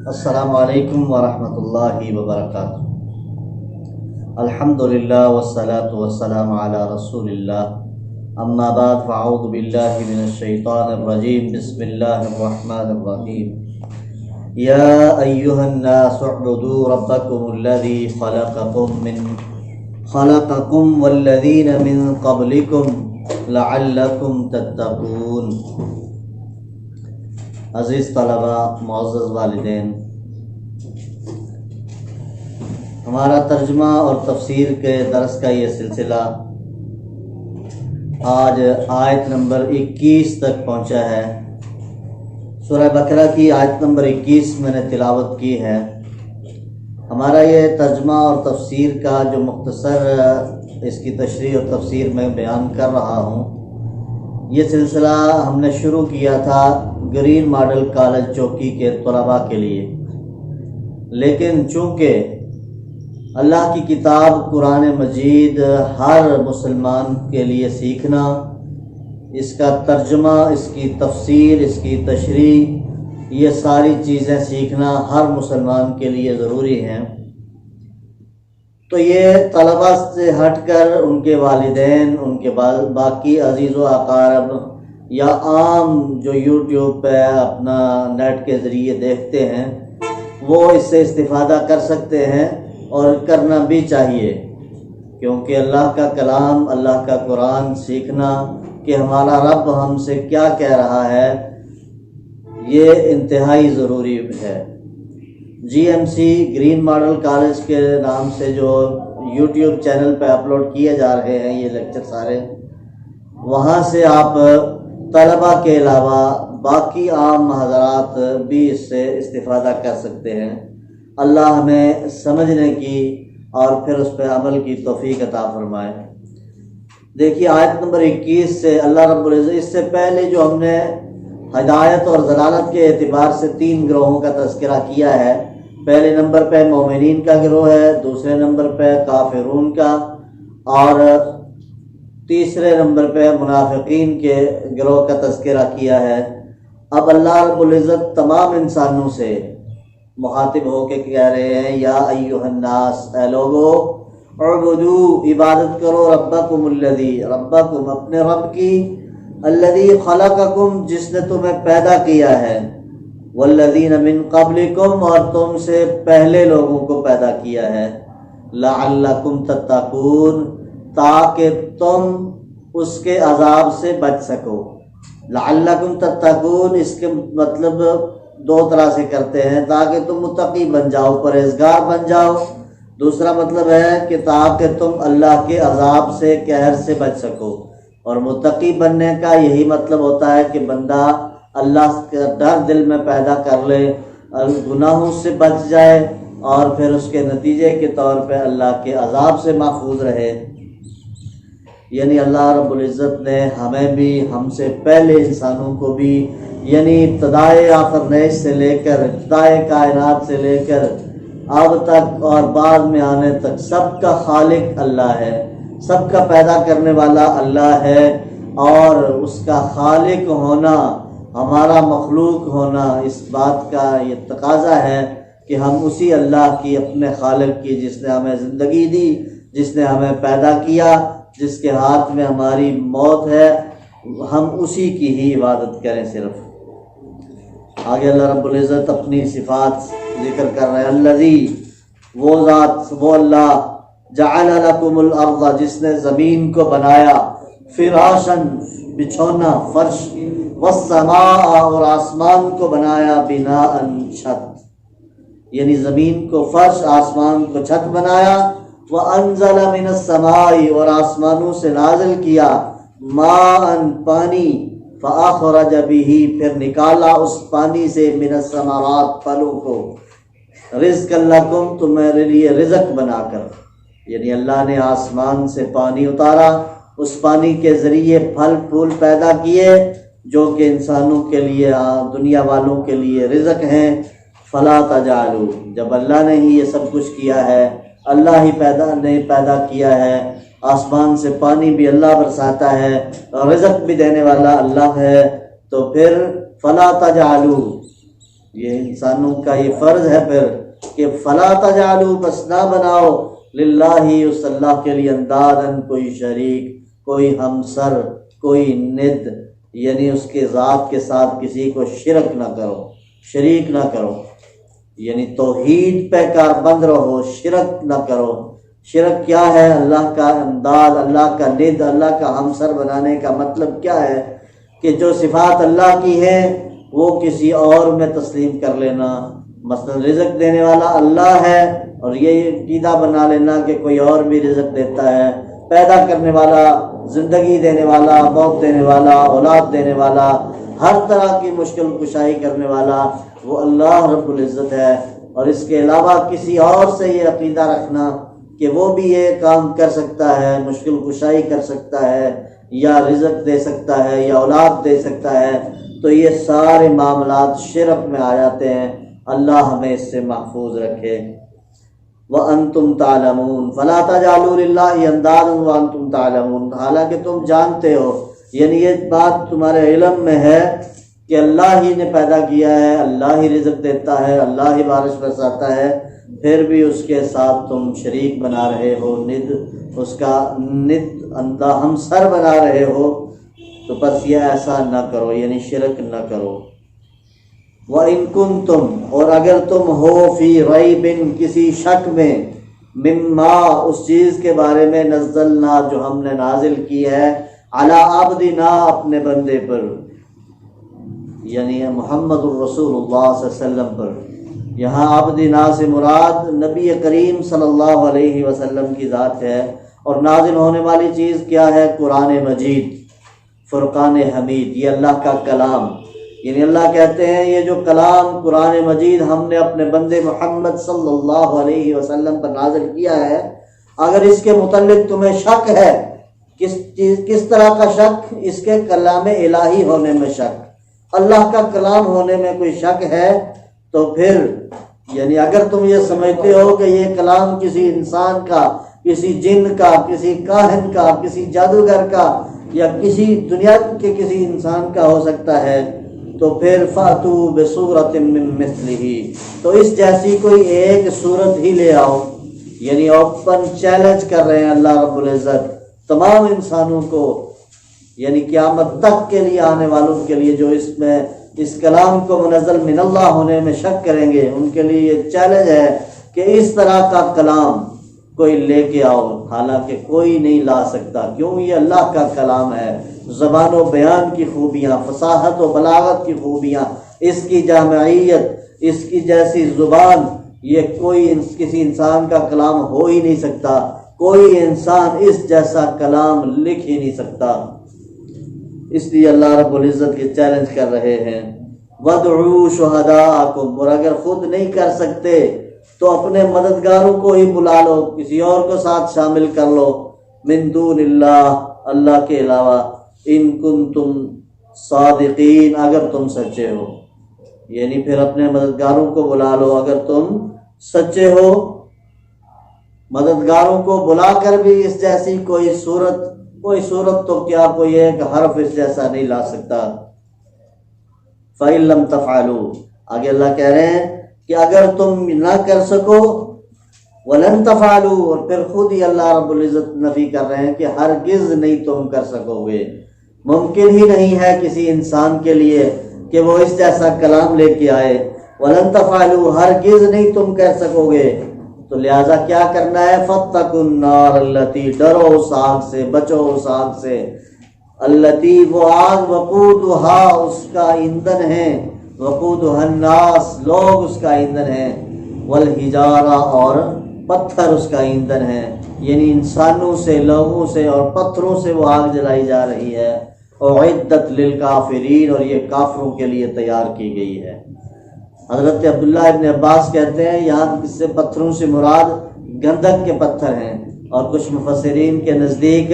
السلام علیکم ورحمۃ اللہ وبرکاتہ۔ الحمدللہ والصلاة والسلام علی رسول اللہ، اما بعد فاعوذ باللہ من الشیطان الرجیم، بسم اللہ الرحمن الرحیم۔ یا ایہا الناس اعبدوا ربکم الذی خلقکم والذین من قبلکم لعلکم تتقون۔ عزیز طلباء، معزز والدین، ہمارا ترجمہ اور تفسیر کے درس کا یہ سلسلہ آج آیت نمبر 21 تک پہنچا ہے۔ سورہ بقرہ کی آیت نمبر 21 میں نے تلاوت کی ہے۔ ہمارا یہ ترجمہ اور تفسیر کا جو مختصر اس کی تشریح اور تفسیر میں بیان کر رہا ہوں، یہ سلسلہ ہم نے شروع کیا تھا گرین ماڈل کالج چوکی کے طلباء کے لیے، لیکن چونکہ اللہ کی کتاب قرآن مجید ہر مسلمان کے لیے سیکھنا، اس کا ترجمہ، اس کی تفسیر، اس کی تشریح، یہ ساری چیزیں سیکھنا ہر مسلمان کے لیے ضروری ہیں، تو یہ طلباء سے ہٹ کر ان کے والدین، ان کے باقی عزیز و اقارب یا عام جو یوٹیوب پہ اپنا نیٹ کے ذریعے دیکھتے ہیں، وہ اس سے استفادہ کر سکتے ہیں اور کرنا بھی چاہیے، کیونکہ اللہ کا کلام، اللہ کا قرآن سیکھنا کہ ہمارا رب ہم سے کیا کہہ رہا ہے، یہ انتہائی ضروری ہے۔ G M C Green Model College کے نام سے جو یوٹیوب چینل پہ اپلوڈ کیے جا رہے ہیں یہ لیکچر سارے، وہاں سے آپ طلباء کے علاوہ باقی عام حضرات بھی اس سے استفادہ کر سکتے ہیں۔ اللہ ہمیں سمجھنے کی اور پھر اس پہ عمل کی توفیق عطا فرمائے۔ دیکھیے آیت نمبر 21 سے اللہ رب العزت، اس سے پہلے جو ہم نے ہدایت اور ضلالت کے اعتبار سے 3 گروہوں کا تذکرہ کیا ہے، پہلے نمبر پہ مومنین کا گروہ ہے، دوسرے نمبر پہ کافرون کا، اور تیسرے نمبر پہ منافقین کے گروہ کا تذکرہ کیا ہے۔ اب اللہ رب العزت تمام انسانوں سے مخاطب ہو کے کہہ رہے ہیں، یا ایھا الناس، اے لوگو، اعبدو، عبادت کرو، ربکم الذی، ربکم اپنے رب کی، الذی خلقکم، جس نے تمہیں پیدا کیا ہے، والذین من قبلکم، اور تم سے پہلے لوگوں کو پیدا کیا ہے، لعلکم تتقون، تاکہ تم اس کے عذاب سے بچ سکو۔ لعلکم تتقون، اس کے مطلب 2 طرح سے کرتے ہیں، تاکہ تم متقی بن جاؤ، پرہیزگار بن جاؤ۔ دوسرا مطلب ہے کہ تاکہ تم اللہ کے عذاب سے، قہر سے بچ سکو۔ اور متقی بننے کا یہی مطلب ہوتا ہے کہ بندہ اللہ کا ڈر دل میں پیدا کر لے، گناہوں سے بچ جائے، اور پھر اس کے نتیجے کے طور پہ اللہ کے عذاب سے محفوظ رہے۔ یعنی اللہ رب العزت نے ہمیں بھی، ہم سے پہلے انسانوں کو بھی، یعنی ابتدائے آخر نیش سے لے کر، ابتدائے کائنات سے لے کر اب تک اور بعد میں آنے تک، سب کا خالق اللہ ہے، سب کا پیدا کرنے والا اللہ ہے، اور اس کا خالق ہونا، ہمارا مخلوق ہونا، اس بات کا یہ تقاضا ہے کہ ہم اسی اللہ کی، اپنے خالق کی، جس نے ہمیں زندگی دی، جس نے ہمیں پیدا کیا، جس کے ہاتھ میں ہماری موت ہے، ہم اسی کی ہی عبادت کریں صرف۔ آگے اللہ رب العزت اپنی صفات ذکر کر رہے ہیں، الذی، وہ ذات، وہ اللہ، جعل لکم الارض، جس نے زمین کو بنایا، فراشن، بچھونا، فرش، والسماء، اور آسمان کو بنایا، بناء، چھت، یعنی زمین کو فرش، آسمان کو چھت بنایا، وانزل من السماء، اور آسمانوں سے نازل کیا، ماء، پانی، فاخرج به، پھر نکالا اس پانی سے، من الثمرات، پھلوں کو، رزقا لکم، تمہارے لیے رزق بنا کر، یعنی اللہ نے آسمان سے پانی اتارا، اس پانی کے ذریعے پھل پھول پیدا کیے جو کہ انسانوں کے لیے، دنیا والوں کے لیے رزق ہیں۔ فلا تجعلوا، جب اللہ نے ہی یہ سب کچھ کیا ہے، اللہ ہی پیدا کیا ہے، آسمان سے پانی بھی اللہ برساتا ہے، رزق بھی دینے والا اللہ ہے، تو پھر فلا تجعلوا، یہ انسانوں کا یہ فرض ہے پھر کہ فلا تجعلوا، بس نہ بناؤ، للہ، اس اللہ کے لیے، اندادن، کوئی شریک، کوئی ہمسر، کوئی ند، یعنی اس کے ذات کے ساتھ کسی کو شرک نہ کرو، شریک نہ کرو، یعنی توحید پہ کاربند رہو، شرک نہ کرو۔ شرک کیا ہے؟ اللہ کا انداز، اللہ کا ند، اللہ کا ہمسر بنانے کا مطلب کیا ہے کہ جو صفات اللہ کی ہیں وہ کسی اور میں تسلیم کر لینا۔ مثلا رزق دینے والا اللہ ہے اور یہ عقیدہ بنا لینا کہ کوئی اور بھی رزق دیتا ہے، پیدا کرنے والا، زندگی دینے والا، موت دینے والا، اولاد دینے والا، ہر طرح کی مشکل کشائی کرنے والا وہ اللہ رب العزت ہے، اور اس کے علاوہ کسی اور سے یہ عقیدہ رکھنا کہ وہ بھی یہ کام کر سکتا ہے، مشکل کشائی کر سکتا ہے، یا رزق دے سکتا ہے، یا اولاد دے سکتا ہے، تو یہ سارے معاملات شرک میں آ جاتے ہیں۔ اللہ ہمیں اس سے محفوظ رکھے۔ وَأَنْتُمْ تَعْلَمُونَ فَلَا تَجْعَلُوا لِلَّهِ أَنْدَادًا وَأَنْتُمْ تَعْلَمُونَ، حالانکہ تم جانتے ہو، یعنی یہ بات تمہارے علم میں ہے کہ اللہ ہی نے پیدا کیا ہے، اللہ ہی رزق دیتا ہے، اللہ ہی بارش برساتا ہے، پھر بھی اس کے ساتھ تم شریک بنا رہے ہو، ند، اس کا ند، ہمسر بنا رہے ہو، تو بس یہ ایسا نہ کرو، یعنی شرک نہ کرو۔ وَإِن كُنتُمْ، اور اگر تم ہو، فی ریب، کسی شک میں، مما، اس چیز کے بارے میں، نزلنا، جو ہم نے نازل کی ہے، علی عبدنا، اپنے بندے پر، یعنی محمد الرسول اللہ صلی اللہ علیہ وسلم پر۔ یہاں عبدنا سے مراد نبی کریم صلی اللہ علیہ وسلم کی ذات ہے، اور نازل ہونے والی چیز کیا ہے؟ قرآن مجید، فرقان حمید، یہ اللہ کا کلام، یعنی اللہ کہتے ہیں یہ جو کلام قرآن مجید ہم نے اپنے بندے محمد صلی اللہ علیہ وسلم پر نازل کیا ہے، اگر اس کے متعلق تمہیں شک ہے، کس طرح کا شک؟ اس کے کلام الہی ہونے میں شک، اللہ کا کلام ہونے میں کوئی شک ہے، تو پھر یعنی اگر تم یہ سمجھتے ہو کہ یہ کلام کسی انسان کا، کسی جن کا، کسی کاہن کا، کسی جادوگر کا، یا کسی دنیا کے کسی انسان کا ہو سکتا ہے، تو پھر فَأْتُوا بِصُورَةٍ مِّن مِّثْلِهِ، تو اس جیسی کوئی ایک صورت ہی لے آؤ، یعنی اوپن چیلنج کر رہے ہیں اللہ رب العزت تمام انسانوں کو، یعنی قیامت تک کے لیے آنے والوں کے لیے جو اس میں اس کلام کو منزل من اللہ ہونے میں شک کریں گے، ان کے لیے یہ چیلنج ہے کہ اس طرح کا کلام کوئی لے کے آؤ، حالانکہ کوئی نہیں لا سکتا، کیوں؟ یہ اللہ کا کلام ہے، زبان و بیان کی خوبیاں، فصاحت و بلاغت کی خوبیاں، اس کی جامعیت، اس کی جیسی زبان، یہ کوئی کسی انسان کا کلام ہو ہی نہیں سکتا، کوئی انسان اس جیسا کلام لکھ ہی نہیں سکتا۔ اس لیے اللہ رب العزت یہ چیلنج کر رہے ہیں، وَادْعُوا شُهَدَاءَكُمْ، اور اگر خود نہیں کر سکتے تو اپنے مددگاروں کو ہی بلا لو، کسی اور کو ساتھ شامل کر لو، من دون اللہ، اللہ کے علاوہ، ان کنتم صادقین، اگر تم سچے ہو، یعنی پھر اپنے مددگاروں کو بلا لو اگر تم سچے ہو۔ مددگاروں کو بلا کر بھی اس جیسی کوئی صورت تو کیا کوئی ایک حرف اس جیسا نہیں لا سکتا۔ فَإِن لَّمْ تَفْعَلُوا، آگے اللہ کہہ رہے ہیں کہ اگر تم نہ کر سکو، وَلَن تَفْعَلُوا، اور پھر خود ہی اللہ رب العزت نفی کر رہے ہیں کہ ہرگز نہیں تم کر سکو گے، ممکن ہی نہیں ہے کسی انسان کے لیے کہ وہ اس جیسا کلام لے کے آئے، وَلَن تَفْعَلُوا، ہرگز نہیں تم کر سکو گے، تو لہٰذا کیا کرنا ہے؟ فَاتَّقُوا النَّارَ الَّتِي، ڈرو اس آگ سے، بچو اس آگ سے، الَّتِي، وہ آگ، وَقُودُهَا، اس کا ایندھن ہے، وَقُودُهَا النَّاسُ، لوگ اس کا ایندھن ہے، وَالْحِجَارَةُ، اور پتھر اس کا ایندھن ہے، یعنی انسانوں سے، لوگوں سے اور پتھروں سے وہ آگ جلائی جا رہی ہے، اعدت للکافرین، اور یہ کافروں کے لیے تیار کی گئی ہے۔ حضرت عبداللہ ابن عباس کہتے ہیں یہاں اس سے پتھروں سے مراد گندک کے پتھر ہیں، اور کچھ مفسرین کے نزدیک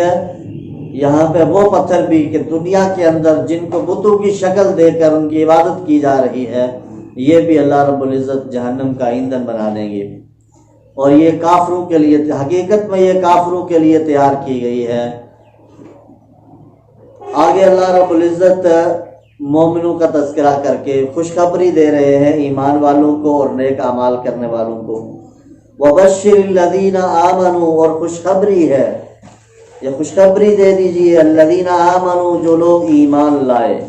یہاں پہ وہ پتھر بھی کہ دنیا کے اندر جن کو بتوں کی شکل دے کر ان کی عبادت کی جا رہی ہے، یہ بھی اللہ رب العزت جہنم کا ایندھن بنا دیں گے، اور یہ کافروں کے لیے، حقیقت میں یہ کافروں کے لیے تیار کی گئی ہے۔ آگے اللہ رب العزت مومنوں کا تذکرہ کر کے خوشخبری دے رہے ہیں ایمان والوں کو اور نیک اعمال کرنے والوں کو۔ وبشر الذین آمنوا، اور خوشخبری ہے، یہ خوشخبری دے دیجئے الذین آمنوا، جو لوگ ایمان لائے۔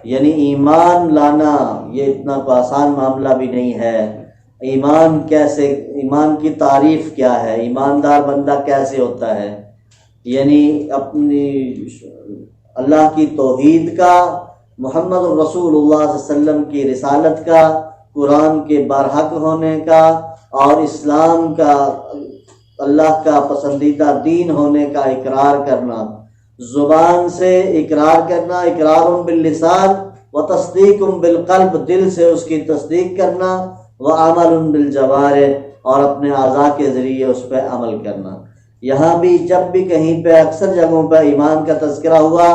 یعنی ایمان لانا یہ اتنا تو آسان معاملہ بھی نہیں ہے۔ ایمان کیسے، ایمان کی تعریف کیا ہے، ایماندار بندہ کیسے ہوتا ہے؟ یعنی اپنی اللہ کی توحید کا، محمد رسول اللہ صلی اللہ علیہ وسلم کی رسالت کا، قرآن کے برحق ہونے کا، اور اسلام کا اللہ کا پسندیدہ دین ہونے کا اقرار کرنا، زبان سے اقرار کرنا، اقرار باللسان و تصدیق بالقلب، دل سے اس کی تصدیق کرنا، وعمل بالجوارح، اور اپنے اعضاء کے ذریعے اس پہ عمل کرنا۔ یہاں بھی جب بھی کہیں پہ اکثر جگہوں پہ ایمان کا تذکرہ ہوا،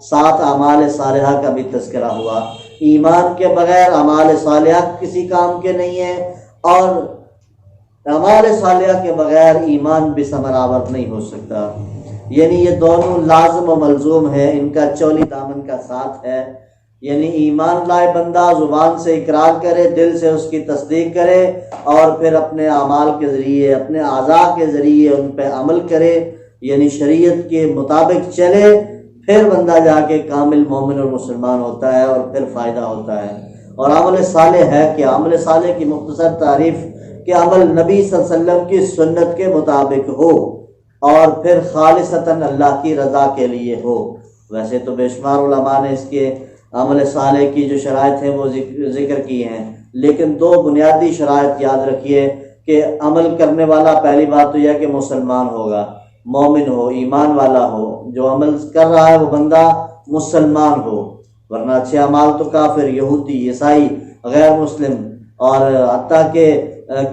ساتھ اعمال صالحہ کا بھی تذکرہ ہوا۔ ایمان کے بغیر اعمال صالحہ کسی کام کے نہیں ہیں، اور اعمال صالحہ کے بغیر ایمان بھی ثمر آور نہیں ہو سکتا۔ یعنی یہ دونوں لازم و ملزوم ہے، ان کا چولی دامن کا ساتھ ہے۔ یعنی ایمان لائے بندہ زبان سے اقرار کرے، دل سے اس کی تصدیق کرے، اور پھر اپنے اعمال کے ذریعے، اپنے اعضاء کے ذریعے ان پہ عمل کرے، یعنی شریعت کے مطابق چلے، پھر بندہ جا کے کامل مومن اور مسلمان ہوتا ہے، اور پھر فائدہ ہوتا ہے۔ اور عمل صالح ہے کہ عمل صالح کی مختصر تعریف کہ عمل نبی صلی اللہ علیہ وسلم کی سنت کے مطابق ہو، اور پھر خالصتاً اللہ کی رضا کے لیے ہو۔ ویسے تو بے شمار علماء نے اس کے عمل صالح کی جو شرائط ہیں وہ ذکر کی ہیں، لیکن دو بنیادی شرائط یاد رکھیے کہ عمل کرنے والا، پہلی بات تو یہ کہ مسلمان ہوگا، مومن ہو، ایمان والا ہو، جو عمل کر رہا ہے وہ بندہ مسلمان ہو، ورنہ اچھے اعمال تو کافر، یہودی، عیسائی، غیر مسلم، اور حتیٰ کہ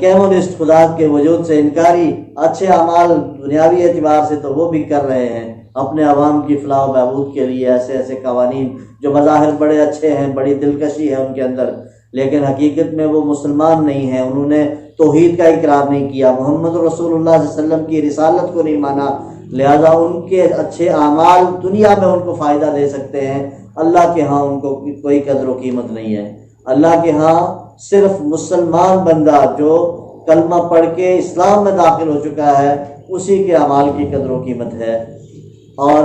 کمیونسٹ، خدا کے وجود سے انکاری، اچھے اعمال دنیاوی اعتبار سے تو وہ بھی کر رہے ہیں اپنے عوام کی فلاح و بہبود کے لیے، ایسے ایسے قوانین جو بظاہر بڑے اچھے ہیں، بڑی دلکشی ہے ان کے اندر، لیکن حقیقت میں وہ مسلمان نہیں ہیں، انہوں نے توحید کا اقرار نہیں کیا، محمد رسول اللہ صلی اللہ علیہ وسلم کی رسالت کو نہیں مانا، لہذا ان کے اچھے اعمال دنیا میں ان کو فائدہ دے سکتے ہیں، اللہ کے ہاں ان کو کوئی قدر و قیمت نہیں ہے۔ اللہ کے ہاں صرف مسلمان بندہ جو کلمہ پڑھ کے اسلام میں داخل ہو چکا ہے، اسی کے اعمال کی قدر و قیمت ہے، اور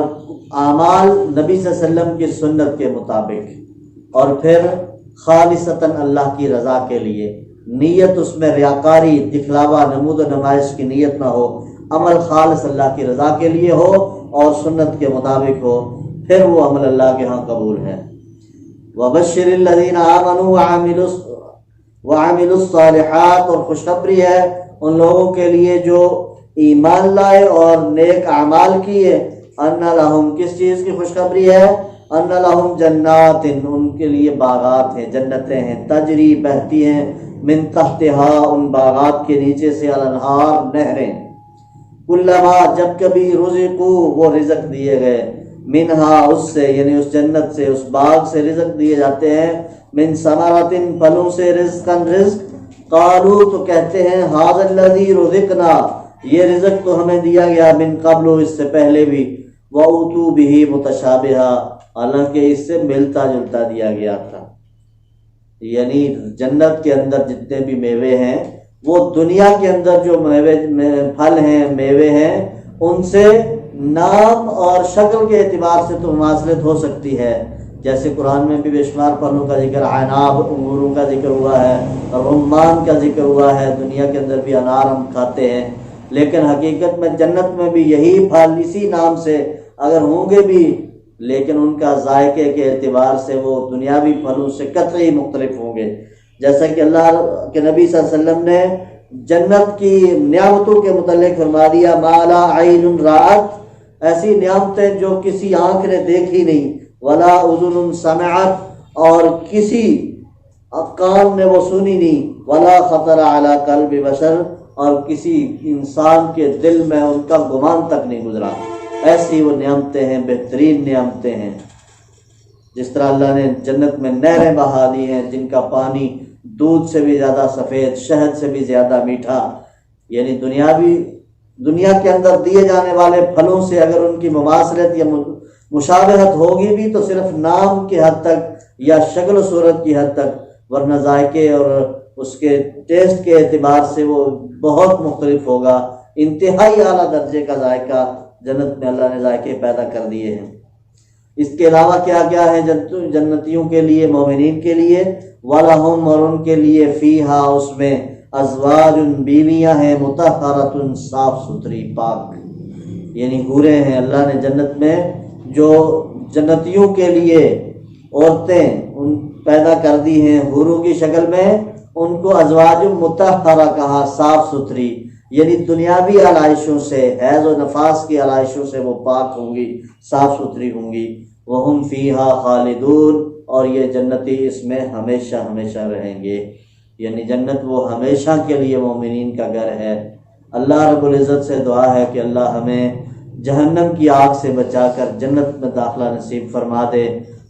اعمال نبی صلی اللہ علیہ وسلم کی سنت کے مطابق، اور پھر خالصتاً اللہ کی رضا کے لیے، نیت اس میں ریاکاری، دکھلاوا، نمود و نمائش کی نیت نہ ہو، عمل خالص اللہ کی رضا کے لیے ہو اور سنت کے مطابق ہو، پھر وہ عمل اللہ کے ہاں قبول ہے۔ وَبَشِّرِ الَّذِينَ آمَنُوا وَعَمِلُوا الصَّالِحَاتِ، اور خوشخبری ہے ان لوگوں کے لیے جو ایمان لائے اور نیک اعمال کیے، ان لہم، کس چیز کی خوشخبری ہے؟ ان لہم جنات، ان کے لیے باغات ہیں، جنتیں ہیں، تجری، بہتی ہیں، من تحتہا، ان باغات کے نیچے سے، الانہار، نہریں، کلما، جب کبھی، رزقو، وہ رزق دیے گئے، منہا، اس سے، یعنی اس جنت سے، اس باغ سے رزق دیے جاتے ہیں، من ثمرات، پھلوں سے، رزقاً، رزق، قالو، تو کہتے ہیں، ھذا الذی رزقنا، یہ رزق تو ہمیں دیا گیا، من قبل، اس سے پہلے بھی، وَأُوتُوا بِهِ مُتَشَابِهًا، حالانکہ اس سے ملتا جلتا دیا گیا تھا۔ یعنی جنت کے اندر جتنے بھی میوے ہیں، وہ دنیا کے اندر جو پھل ہیں، میوے ہیں، ان سے نام اور شکل کے اعتبار سے تو مماثلت ہو سکتی ہے، جیسے قرآن میں بھی بے شمار پھلوں کا ذکر، عناب، انگوروں کا ذکر ہوا ہے، رمان کا ذکر ہوا ہے، دنیا کے اندر بھی انار ہم کھاتے ہیں، لیکن حقیقت میں جنت میں بھی یہی پھل اسی نام سے اگر ہوں گے بھی، لیکن ان کا ذائقے کے اعتبار سے وہ دنیاوی پھلوں سے قطعی مختلف ہوں گے۔ جیسا کہ اللہ کے نبی صلی اللہ علیہ وسلم نے جنت کی نعمتوں کے متعلق فرما دیا، ما لا عین رأت، ایسی نعمتیں جو کسی آنکھ نے دیکھی نہیں، ولا اذن سمعت، اور کسی کان نے وہ سنی نہیں، ولا خطر علی قلب بشر، اور کسی انسان کے دل میں ان کا گمان تک نہیں گزرا۔ ایسی وہ نعمتیں ہیں، بہترین نعمتیں ہیں، جس طرح اللہ نے جنت میں نہریں بہا دی ہیں جن کا پانی دودھ سے بھی زیادہ سفید، شہد سے بھی زیادہ میٹھا، یعنی دنیا کے اندر دیے جانے والے پھلوں سے اگر ان کی مماثلت یا مشابہت ہوگی بھی تو صرف نام کی حد تک یا شکل و صورت کی حد تک، ورنہ ذائقے اور اس کے ٹیسٹ کے اعتبار سے وہ بہت مختلف ہوگا۔ انتہائی اعلیٰ درجے کا ذائقہ جنت میں اللہ نے ذائقے پیدا کر دیے ہیں۔ اس کے علاوہ کیا کیا ہے جنتیوں کے لیے، مومنین کے لیے؟ وَلَهُمْ، اور ان کے لیے، فیہا، اس میں، ازواج، بیویاں ہیں، مطہرۃ، صاف ستھری، پاک، یعنی حوریں ہیں۔ اللہ نے جنت میں جو جنتیوں کے لیے عورتیں ان پیدا کر دی ہیں حوروں کی شکل میں، ان کو ازواج مطہرہ کہا، صاف ستھری، یعنی دنیاوی علائشوں سے، حیض و نفاس کی علائشوں سے وہ پاک ہوں گی، صاف ستھری ہوں گی۔ وَهُمْ فِيهَا خَالِدُونَ، اور یہ جنتی اس میں ہمیشہ ہمیشہ رہیں گے، یعنی جنت وہ ہمیشہ کے لیے مومنین کا گھر ہے۔ اللہ رب العزت سے دعا ہے کہ اللہ ہمیں جہنم کی آگ سے بچا کر جنت میں داخلہ نصیب فرما دے،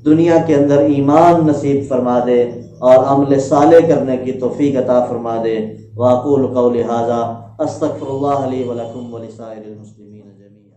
دنیا کے اندر ایمان نصیب فرما دے اور عمل صالح کرنے کی توفیق عطا فرما دے۔ وَأَقُولُ قَوْلِي هَذَا أَسْتَغْفِرُ اللَّهَ لِي وَلَكُمْ وَلِسَائِرِ الْمُسْلِمِينَ جَمِيعًا۔